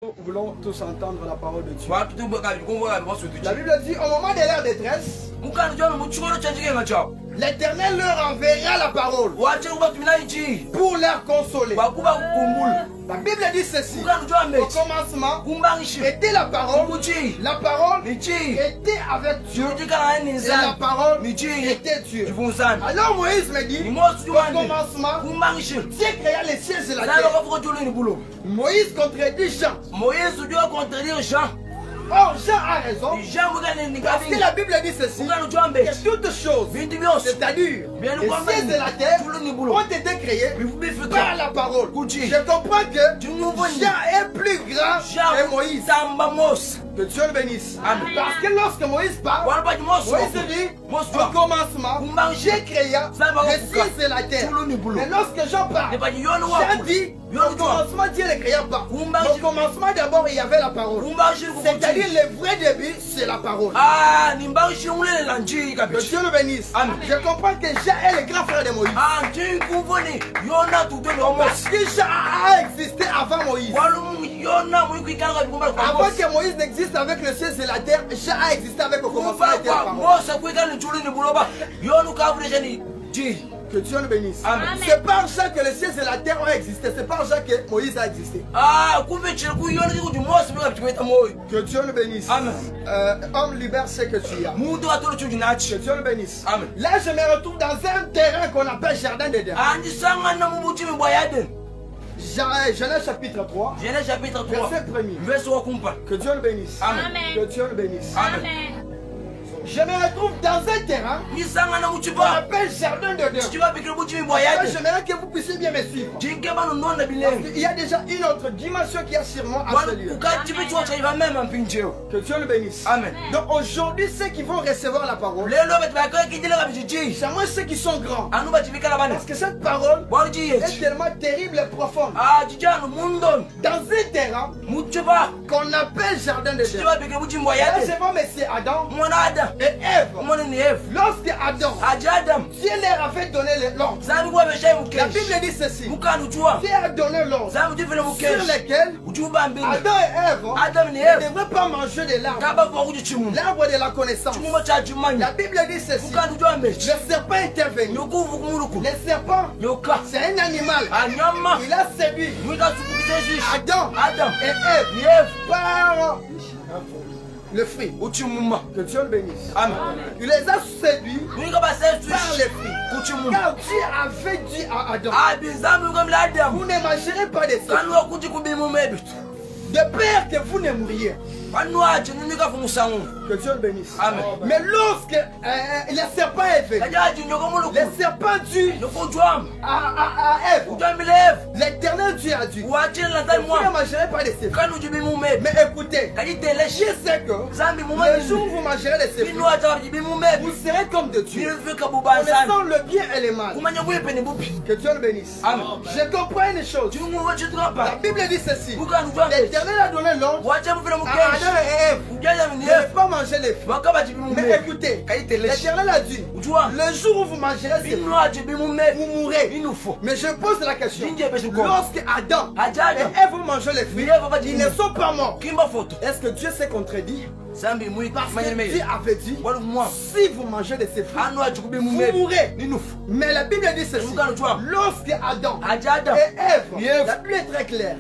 Nous voulons tous entendre la parole de Dieu. La Bible dit au moment de leur détresse, l'Éternel leur enverra la parole pour leur consoler. La Bible dit ceci. Au commencement était la parole. La parole était avec Dieu. Et la parole était Dieu. Alors Moïse me dit, au commencement, Dieu créa les cieux et la terre. Moïse contredit Jean. Or, Jean a raison. Parce que la Bible dit ceci. Que toutes choses, c'est-à-dire les cieux et la terre, ont été créées par la parole. Je comprends que Jean est plus grand que Moïse. Que Dieu le bénisse. Parce que lorsque Moïse parle, Moïse dit, au commencement, j'ai créé les cieux et la terre. Mais lorsque Jean parle, Jean dit, au commencement, Dieu ne créa pas. Au commencement, d'abord, il y avait la parole. C'est-à-dire, le vrai début, c'est la parole. Que Dieu le bénisse. Je comprends que Jean est le grand frère de Moïse. Parce que Jean a existé avant Moïse. Avant que Moïse n'existe avec le ciel et la terre, Jean a existé avec le commencement de la parole. Que Dieu le bénisse. C'est par Jean que le ciel et la terre ont existé. C'est par Jean que Moïse a existé. Que Dieu le bénisse. Homme, libère ce que tu as. Que Dieu le bénisse. Là, je me retrouve dans un terrain qu'on appelle Jardin d'Éden. Genèse chapitre 3. Verset 1er. Que Dieu le bénisse. Que Dieu le bénisse. Je me retrouve dans un terrain qu'on appelle Jardin d'Éden. J'aimerais que vous puissiez bien me suivre. Il y a déjà une autre dimension qui est sur moi à ce lieu. Que Dieu le bénisse. Donc aujourd'hui, ceux qui vont recevoir la parole, c'est moi ceux qui sont grands. Parce que cette parole est tellement terrible et profonde. Dans un terrain qu'on appelle Jardin d'Éden. Là, je vois M. Adam et Ève. Lorsque Adam, Dieu leur avait donné l'ordre. La Bible dit ceci. Dieu a donné l'ordre sur lequel Adam et Ève ne devraient pas manger de l'arbre de la connaissance. La Bible dit ceci. Le serpent est intervenu. Le serpent, c'est un animal. Il a séduit Adam et Ève par le fruit. Que Dieu le bénisse. Il les a séduits par les fruits. Car Dieu avait dit à Adam, vous ne mangerez pas de ça, de peur que vous ne mouriez. Que Dieu le bénisse. Mais lorsque le serpent est venu, le serpent dit à Ève, l'Éternel Dieu a dit, vous ne mangerez pas de ces fruits. Mais écoutez, je sais que le jour où vous mangerez de ces fruits, vous serez comme de Dieu, connaissant le bien et le mal. Que Dieu le bénisse. Je comprends une chose. La Bible dit ceci. L'Éternel a donné l'ordre à Adam et Ève de ne pas manger les fruits. Mais écoutez, l'Éternel a dit, le jour où vous mangerez ces fruits, vous mourrez. Mais je pose la question, lorsque Adam et Ève vont manger les fruits, ils ne sont pas morts. Est-ce que Dieu s'est contredit? Parce que Dieu avait dit, si vous mangez de ces fruits, vous mourrez. Mais la Bible dit ceci. Lorsque Adam et Ève, la Bible est très claire.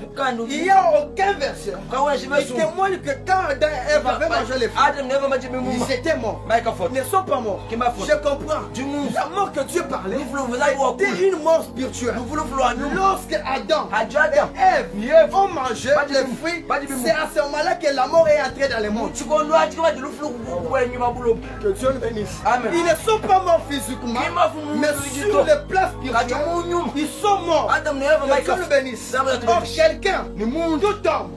Il n'y a aucun verset qui témoigne que quand Adam et Ève avaient mangé les fruits, ils étaient morts. Ils ne sont pas morts. Je comprends. La mort que Dieu parlait était une mort spirituelle. Lorsque Adam et Ève ont mangé les fruits, c'est à ce moment-là que la mort est entrée dans le monde. Que Dieu le bénisse. Ils ne sont pas morts physiquement, mais sur le plan spirituel, ils sont morts. Que Dieu le bénisse. Or, quelqu'un, tout homme,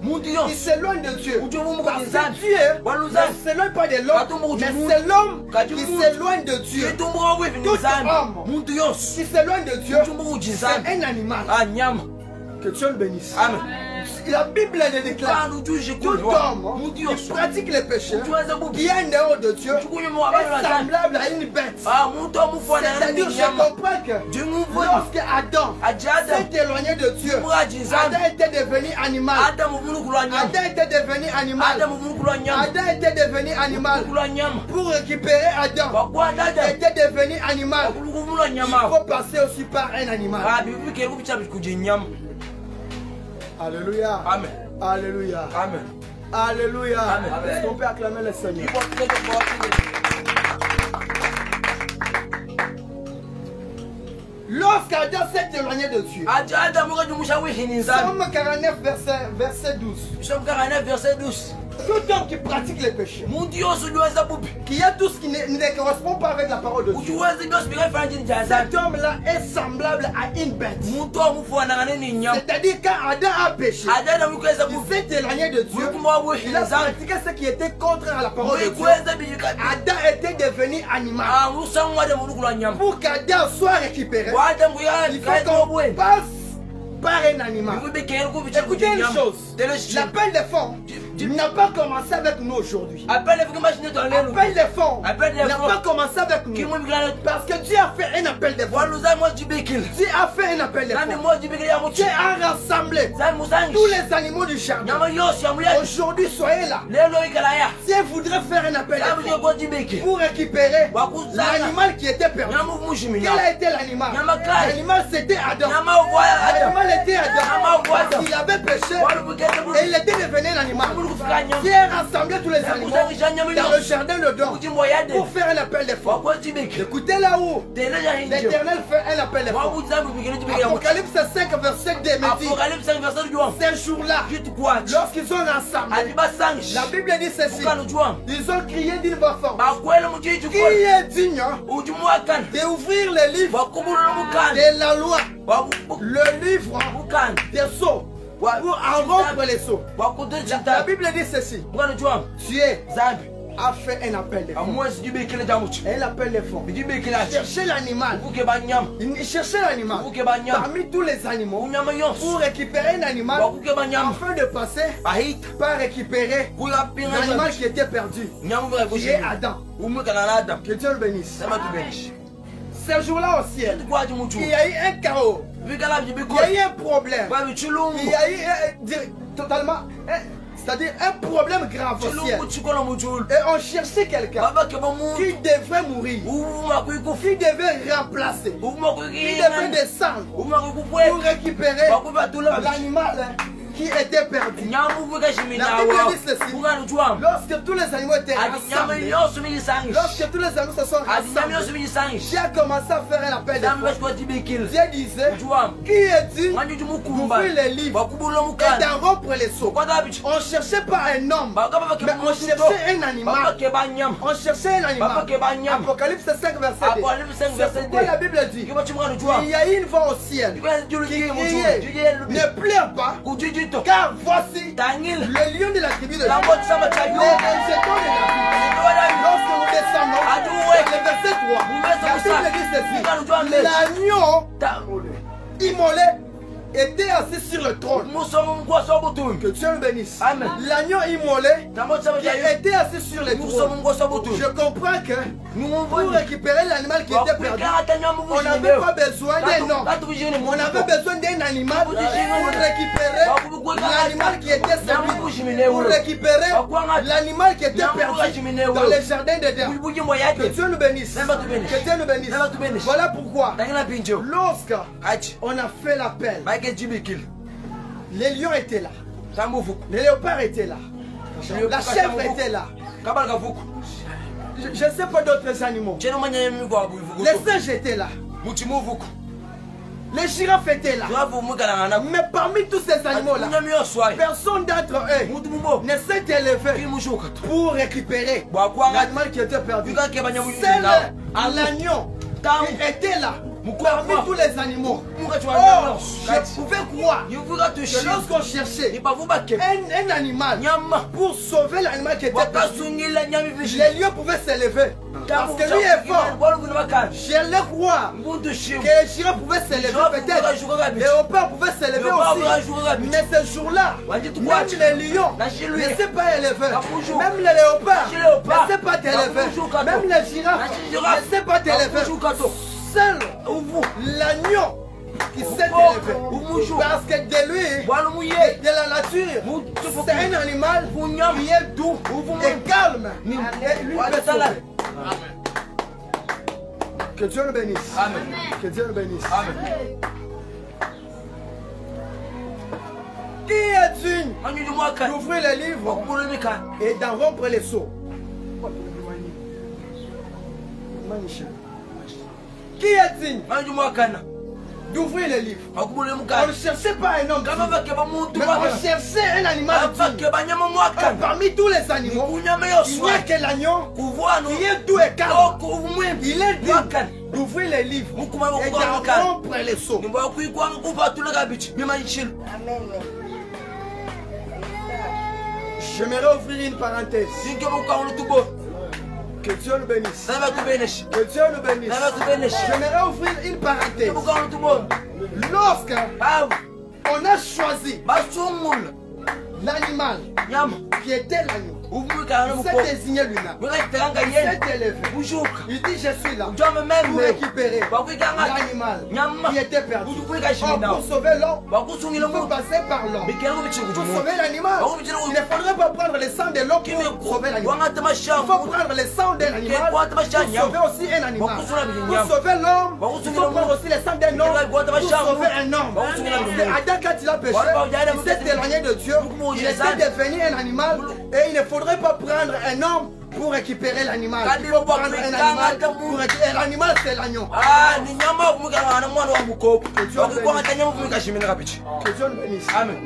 qui s'éloigne de Dieu, parce que Dieu ne s'éloigne pas de l'homme, mais c'est l'homme qui s'éloigne de Dieu. Tout homme qui s'éloigne de Dieu, c'est un animal. Que Dieu le bénisse. la Bible le déclare. Tout homme qui pratique les péchés, qui est en dehors de Dieu, est semblable à une bête. C'est-à-dire, je comprends que lorsque Adam s'est éloigné de Dieu, Adam était devenu animal. Adam était devenu animal. Adam était devenu animal. Pour récupérer Adam, il était devenu animal. Il faut passer aussi par un animal. Alléluia. Amen. Alléluia. Amen. Alléluia. Est-ce qu'on peut acclamer le Seigneur? Lorsqu'Adam s'est éloigné de Dieu, Psaume 49, verset 12. Psaume 49, verset 12. Tout homme qui pratique les péchés, qui a tout ce qui ne correspond pas avec la parole de Dieu, cet homme-là est semblable à une bête. C'est-à-dire quand Adam a péché, il s'est éloigné de Dieu, il a pratiqué ce qui était contraire à la parole de Dieu. Adam était devenu animal. Pour qu'Adam soit récupéré, il faut qu'on passe par un animal. Écoutez une chose, l'appel des fonds n'a pas commencé avec nous aujourd'hui. L'appel des fonds n'a pas commencé avec nous. Parce que Dieu a fait un appel des fonds. Dieu a fait un appel des fonds. Dieu a rassemblé tous les animaux du jardin. Aujourd'hui, soyez là. Dieu voudrait faire un appel des fonds pour récupérer l'animal qui était perdu. Quel a été l'animal? L'animal c'était Adam. L'animal était Adam. Parce qu'il avait péché et il était devenu un animal. Dieu a rassemblé tous les animaux dans le jardin de Don pour faire un appel des fonds. Écoutez là-haut, l'Éternel fait un appel des fonds. Apocalypse 5, verset 2 me dit, ces jours-là, lorsqu'ils ont rassemblé, la Bible dit ceci, ils ont crié d'une voix forte, qui est digne d'ouvrir le livre de la loi, le livre des sceaux, pour en rompre les sceaux. La Bible dit ceci, Dieu a fait un appel des fonds. Un appel des fonds. Cherchez l'animal. Cherchez l'animal parmi tous les animaux pour récupérer un animal afin de passer par récupérer l'animal qui était perdu, qui est Adam. Que Dieu le bénisse. Ce jour-là au ciel, il y a eu un chaos. Il y a eu un problème. Il y a eu totalement, c'est-à-dire un problème grave au ciel. Et on cherchait quelqu'un qui devait mourir, qui devait remplacer, qui devait descendre pour récupérer l'animal qui était perdu. La Bible dit ceci, lorsque tous les animaux étaient rassemblés, lorsque tous les animaux se sont rassemblés, Dieu a commencé à faire un appel de fonds. Dieu disait, qui est dit d'ouvrir les livres et d'en rompre les sceaux. On ne cherchait pas un homme, mais on cherchait un animal. On cherchait un animal. Apocalypse 5, verset 2. C'est pourquoi la Bible dit, il y a une voix au ciel qui criait, ne pleure pas, car voici le lion de la tribu de Juda, les rejetons de la vie. Lorsque nous descendons, le verset 3, la Bible dit ceci, l'agneau immolé était assis sur le trône. Que Dieu le bénisse. L'agneau immolé qui était assis sur le trône. Je comprends que pour récupérer l'animal qui était perdu, on n'avait pas besoin d'un homme. On avait besoin d'un animal pour récupérer l'animal qui était servi, pour récupérer l'animal qui était perdu dans les jardins d'Éden. Que Dieu le bénisse. Que Dieu le bénisse. Voilà pourquoi, lorsqu'on a fait l'appel, les lions étaient là, les léopards étaient là, la chèvre était là. Je ne sais pas d'autres animaux. Les singes étaient là. Les girafes étaient là. Mais parmi tous ces animaux-là, personne d'entre eux ne s'est élevé pour récupérer l'animal qui était perdu. Seul l'agneau qui était là parmi tous les animaux. Je pouvais croire que lorsqu'on cherchait un animal pour sauver l'animal qui était perdu, les lions pouvaient s'élever. Parce que lui est fort. J'allais croire que les girafes pouvaient s'élever peut-être. Les léopards pouvaient s'élever aussi. Mais ce jour-là, même les lions ne s'est pas élevé. Même les léopards ne s'est pas élevé. Même les girafes ne s'est pas élevé. Seul l'agneau qui s'est élevé. Parce que de lui, de la nature, c'est un animal qui est doux et calme. Et lui peut sauver. Que Dieu le bénisse. Amen. Que Dieu le bénisse. Amen. Qui est digne d'ouvrir les livres et d'en rompre les sceaux? Qui est digne d'ouvrir les livres? On ne cherchait pas un homme, mais on cherchait un animal digne. Parmi tous les animaux, il n'y a que l'agneau qui est doux et calme. Il est digne d'ouvrir les livres et d'en rompre les sceaux. J'aimerais ouvrir une parenthèse. Que Dieu le bénisse. Que Dieu le bénisse. J'aimerais ouvrir une parenthèse. Lorsque on a choisi l'animal qui était l'agneau, il s'est désigné lui-même. Il s'est élevé. Il dit je suis là pour récupérer l'animal qui était perdu. Pour sauver l'homme, il faut passer par l'homme. Pour sauver l'animal, il ne faudrait pas prendre le sang de l'homme pour sauver l'animal. Il faut prendre le sang d'un animal pour sauver aussi un animal. Pour sauver l'homme, il faut prendre aussi le sang d'un homme pour sauver un homme. Adam, quand il a péché, il s'est éloigné de Dieu. Il était devenu un animal et il ne faudrait pas prendre un homme pour récupérer l'animal. Il faut prendre un animal pour récupérer l'animal, c'est l'agneau. Que Dieu le bénisse. Amen.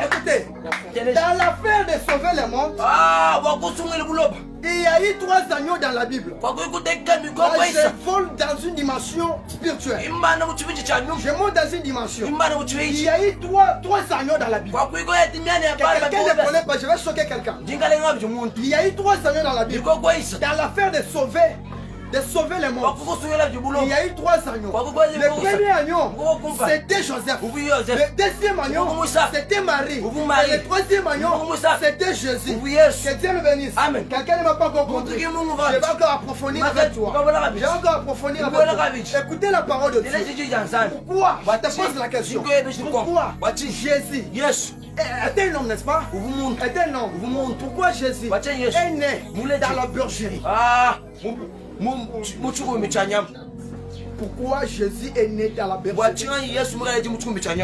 Écoutez, dans l'affaire de sauver le monde, il y a eu 3 agneaux dans la Bible. Je vole dans une dimension spirituelle. Je monte dans une dimension. Il y a eu 3 agneaux dans la Bible. Quelqu'un ne connaît pas, je vais choquer quelqu'un. Il y a eu 3 agneaux dans la Bible. Dans l'affaire de sauver le monde, il y a eu 3 agneaux. Le premier agneau, c'était Joseph. Le deuxième agneau, c'était Marie. Et le troisième agneau, c'était Jésus. Que Dieu le bénisse. Quelqu'un ne m'a pas compris. Je vais encore approfondir avec toi. Je vais encore approfondir avec toi. Écoutez la parole de Dieu. Pourquoi? Je te pose la question. Pourquoi Jésus était un homme, n'est-ce pas? Était un homme. Pourquoi Jésus est né dans la bergerie? Pourquoi Jésus est né dans la bergerie?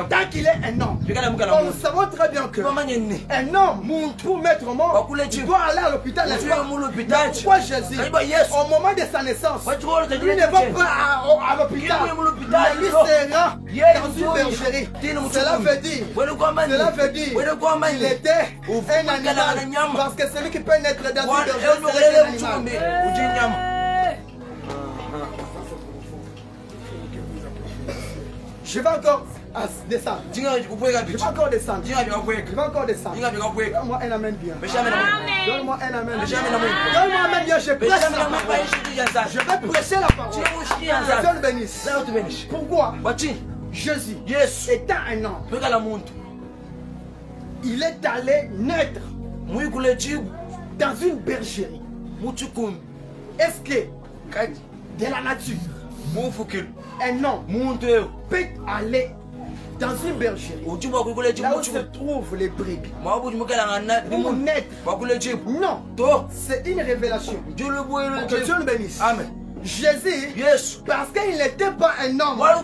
Tant qu'il est un homme, nous savons très bien que un homme, pour mettre au monde, il doit aller à l'hôpital. Pourquoi Jésus, au moment de sa naissance, lui ne va pas à l'hôpital, mais lui sera dans une bergerie? Cela veut dire qu'il était un animal, parce que celui qui peut naître dans une bergerie, c'est un animal. Je vais encore descendre. Je vais encore descendre. Donne-moi un amen bien. Donne-moi un amen bien. Donne-moi un amen bien. Je prêche la parole. Je vais prêcher la parole. Dieu le bénisse. Pourquoi? Jésus, étant un homme, il est allé naître dans une bergerie. Est-ce que de la nature, un homme peut aller dans une bergerie là où se trouvent les brebis pour naître? Non, c'est une révélation. Que Dieu le bénisse. Amen. Jésus, parce qu'il n'était pas un homme, parce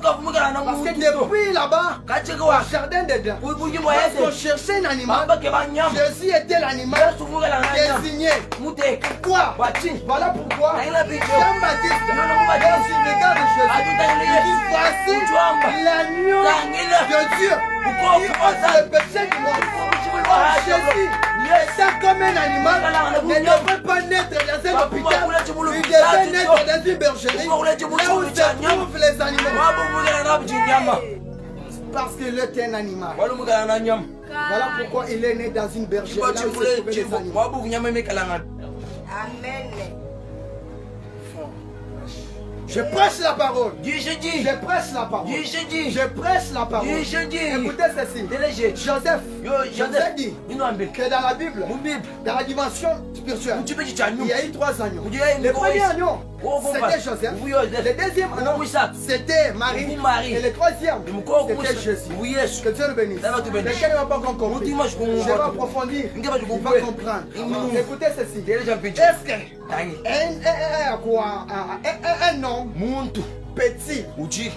que depuis là-bas, au jardin d'Éden, lorsqu'on cherchait un animal, Jésus était l'animal désigné. Pourquoi? Voilà pourquoi Jean-Baptiste, lorsqu'il regarde Jésus, il dit voici l'agneau de Dieu qui ôte le péché du monde. Jésus, c'est comme un animal, ne devrait pas naître dans un hôpital. Il devait naître dans une bergerie là où se trouvent les animaux. Parce qu'il est un animal. Voilà pourquoi il est né dans une bergerie là où se trouvaient les animaux. Amen. Je prêche la parole. Je prêche la parole. Je prêche la parole. Écoutez ceci. Joseph dit que dans la Bible, dans la dimension spirituelle, il y a eu 3 agneaux. Le premier agneau, c'était Joseph. Le deuxième agneau, c'était Marie. Et le troisième, c'était Jésus. Que Dieu le bénisse. Quelqu'un ne va pas encore comprendre. Je vais approfondir. Il va comprendre. Écoutez ceci. Est-ce qu'un homme petit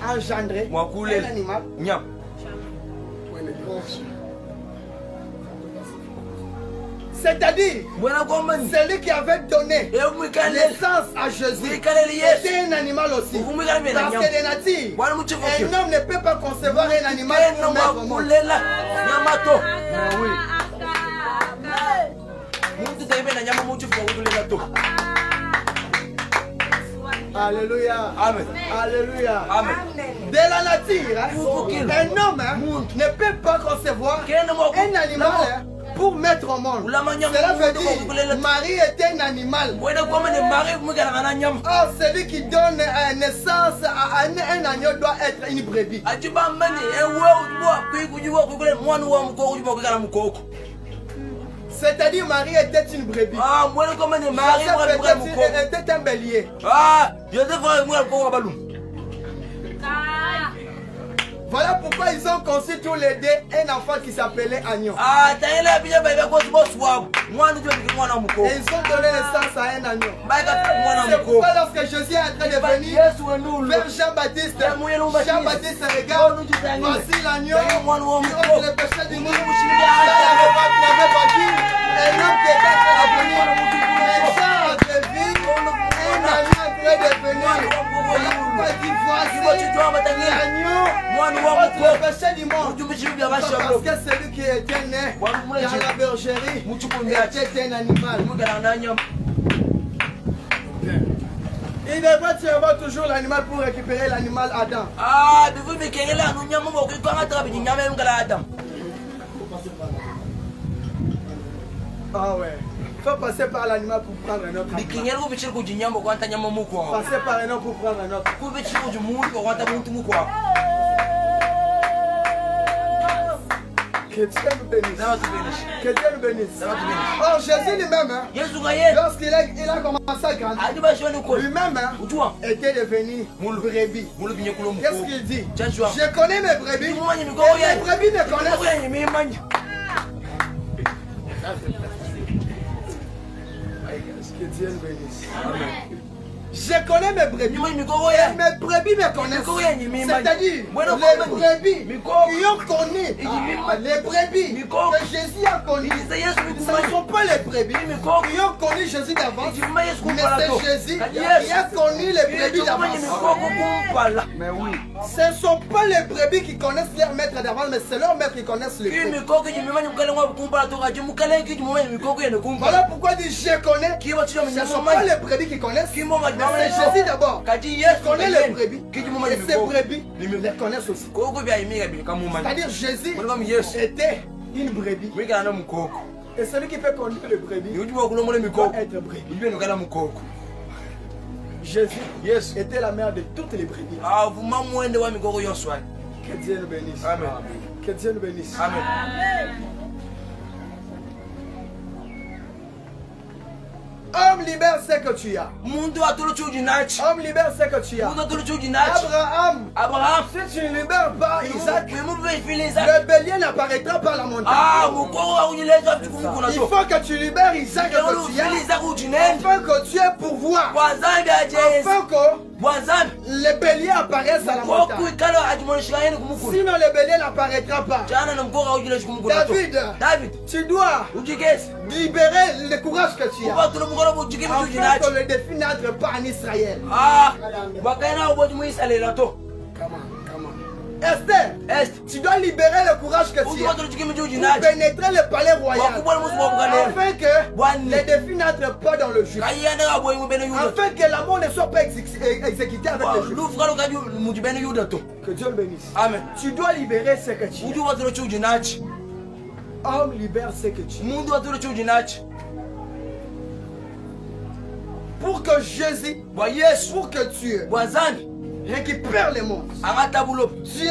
engendré un animal? C'est-à-dire, celui qui avait donné naissance à Jésus était un animal aussi. Parce que de nature, un homme ne peut pas concevoir un animal pour mettre au monde. Alléluia. Amen. Alléluia. Amen. De la nature, un homme ne peut pas concevoir un animal pour mettre au monde. Cela veut dire Marie est un animal. Or, celui qui donne naissance à un agneau doit être une brebis. C'est-à-dire Marie était une brebis. Joseph était un bélier. Voilà pourquoi ils ont conçu tous les deux un enfant qui s'appelait Agneau. Et ils ont donné naissance à un agneau. C'est pourquoi lorsque Jésus est en train de venir vers Jean-Baptiste, Jean-Baptiste regarde, voici l'agneau qui ôte le péché du monde. Un homme qui était en train de venir, Jean a vu un agneau en train de venir. Voilà pourquoi il dit voici l'agneau. Le péché du monde. Parce que celui qui était né dans la bergerie était un animal. Il devrait y avoir toujours l'animal pour récupérer l'animal Adam. Ah ouais. Il faut passer par l'animal pour prendre un autre. Passer par un autre pour prendre un autre. Que Dieu nous bénisse. Que Dieu nous bénisse. Or, Jésus lui-même, lorsqu'il a commencé à grandir, lui-même était devenu brebis. Qu'est-ce qu'il dit? Je connais mes brebis et mes brebis me connaissent. Que Dieu nous bénisse. Amen. Je connais mes brebis et mes brebis me connaissent. C'est-à-dire les brebis qui ont connu les brebis que Jésus a connu. Ce ne sont pas les brebis qui ont connu Jésus d'avance, mais c'est Jésus qui a connu les brebis d'avance. Mais oui, ce ne sont pas les brebis qui connaissent leur maître d'avance, mais c'est leur maître qui connaissent les brebis. Voilà pourquoi il dit je connais. Ce ne sont pas les brebis qui connaissent. C'est Jésus d'abord. Il connaît les brebis. Et ces brebis les connaissent aussi. C'est-à-dire Jésus était une brebis. Et celui qui peut connaître les brebis doit être brebis. Jésus était la mère de toutes les brebis. Que Dieu nous bénisse. Amen. Que Dieu nous bénisse. Amen. Homme libère ce que tu as. Homme libère ce que tu as. Abraham, si tu ne libères pas Isaac, le bélier n'apparaîtra pas à la montagne. Il faut que tu libères Isaac que tu as, afin que tu aies pouvoir, afin que le bélier apparaisse à la montagne. Sinon le bélier n'apparaîtra pas. David, tu dois libérer le courage que tu as, afin que le défi n'entre pas en Israël. Esther, tu dois libérer le courage que tu as pour pénétrer le palais royal, afin que Les défis n'entrent pas dans le juste. Afin que l'amour ne soit pas exécuté avec le juste. Que Dieu le bénisse. Amen. Tu dois libérer ce que tu es. Homme libère ce que tu es. Pour que Jésus, pour que Dieu récupère les monstres, Dieu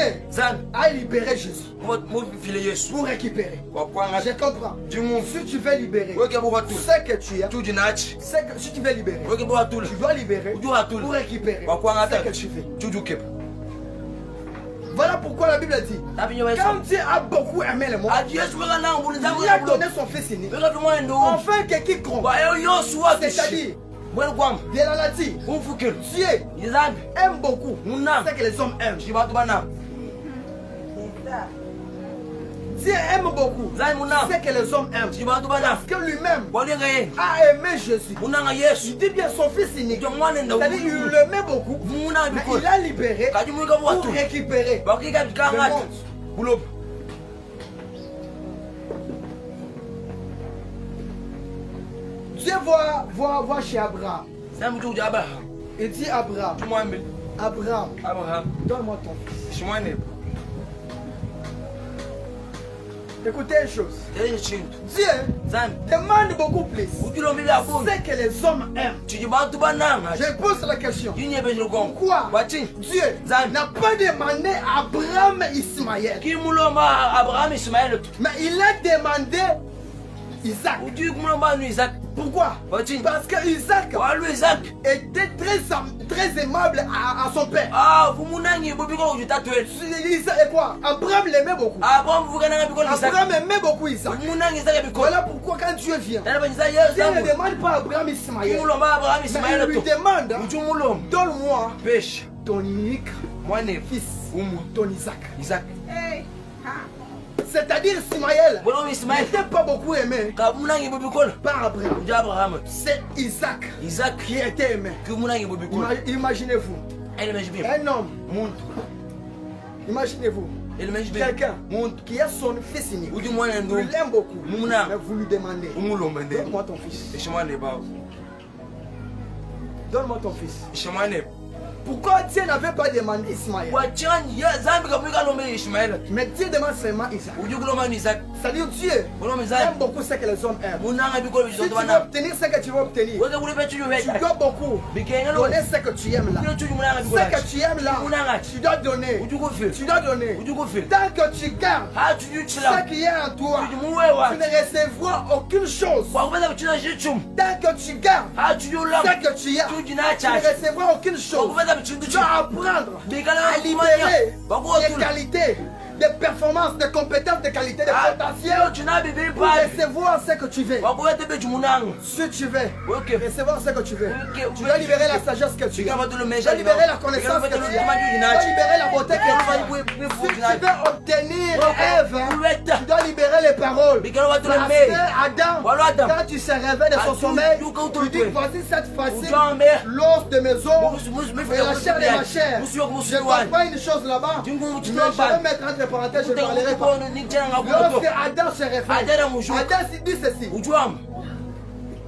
a libéré Jésus pour récupérer. Je comprends. Si tu veux libérer ce que tu es, si tu veux libérer, tu dois libérer pour récupérer ce que tu fais. Voilà pourquoi la Bible dit, quand Dieu a beaucoup aimé le monde, il a donné son fils unique, afin que quiconque, c'est-à-dire de la nature, Dieu aime beaucoup ce que les hommes aiment. Dieu aime beaucoup ce que les hommes aiment. Parce que lui-même a aimé Jésus. Il dit bien son fils unique. C'est-à-dire qu'il l'aimait beaucoup. Mais il l'a libéré pour récupérer le monde. Dieu voit chez Abraham. Il dit Abraham, donne-moi ton fils. Écoutez une chose. Dieu demande beaucoup plus ce que les hommes aiment. Je pose la question. Pourquoi Dieu n'a pas demandé à Abraham Ismaël, mais il a demandé Isaac? Pourquoi? Parce que Isaac était très aimable à son père. Et quoi? Abraham l'aimait beaucoup. Abraham aimait beaucoup Isaac. Voilà pourquoi quand Dieu vient, Dieu ne demande pas à Abraham Ismaël, mais il lui demande, donne-moi ton unique fils, ton Isaac. C'est-à-dire Ismaël n'était pas beaucoup aimé par Abraham. C'est Isaac qui était aimé. Imaginez-vous un homme, imaginez-vous quelqu'un qui a son fils unique, il l'aime beaucoup, mais vous lui demandez, donne-moi ton fils. Donne-moi ton fils. Pourquoi Dieu n'avait pas demandé Ismaël? Mais Dieu demande seulement Isaac. C'est-à-dire Dieu aime beaucoup ce que les hommes aiment. Si tu veux obtenir ce que tu veux obtenir, tu dois beaucoup donner ce que tu aimes là. Ce que tu aimes là, tu dois donner. Tant que tu gardes ce qui est en toi, tu ne recevras aucune chose. Tant que tu gardes ce que tu as, tu ne recevras aucune chose. Tu dois apprendre à libérer des qualités, des performances, des compétences, des qualités, des potentiels pour recevoir ce que tu veux. Si tu veux recevoir ce que tu veux, tu dois libérer la sagesse que tu as. Tu dois libérer la connaissance que tu as. Tu dois libérer la beauté que tu as. Si tu veux obtenir Ève, tu dois libérer les paroles. Parce que Adam, quand tu se réveilles de son sommeil, tu dis voici cette fois-ci l'os de mes os et la chair de ma chair. Je ne vois pas une chose là-bas. Je vais mettre entre parenthèses, je ne parlerai pas. Lorsque Adam se réveille, Adam dit ceci.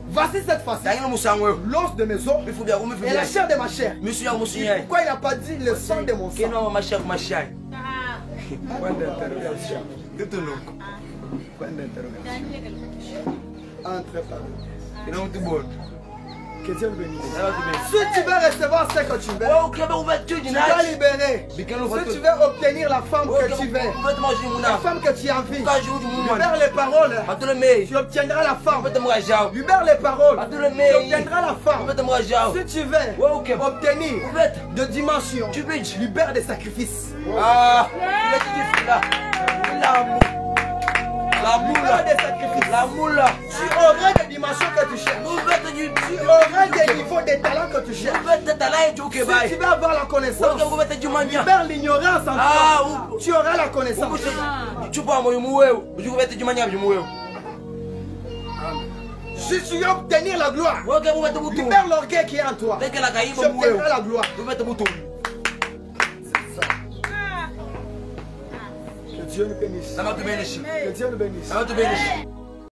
Voici cette fois-ci l'os de mes os et la chair de ma chair. Pourquoi il n'a pas dit le sang de mon sang? Entre parenthèses. Que Dieu le bénisse. Si tu veux recevoir ce que tu veux, tu dois libérer. Si tu veux obtenir la femme que tu veux, la femme que tu as envie, libère les paroles, tu obtiendras la femme. Libère les paroles, tu obtiendras la femme. Si tu veux obtenir de dimensions, libère des sacrifices. La moula. Tu auras des dimensions que tu cherches. Tu auras des niveaux de talents que tu cherches. Si tu veux avoir la connaissance, libère l'ignorance en toi. Tu auras la connaissance. Si tu veux obtenir la gloire, libère l'orgueil qui est en toi. Tu obtiendras la gloire. Que Dieu nous bénisse. Que Dieu nous bénisse.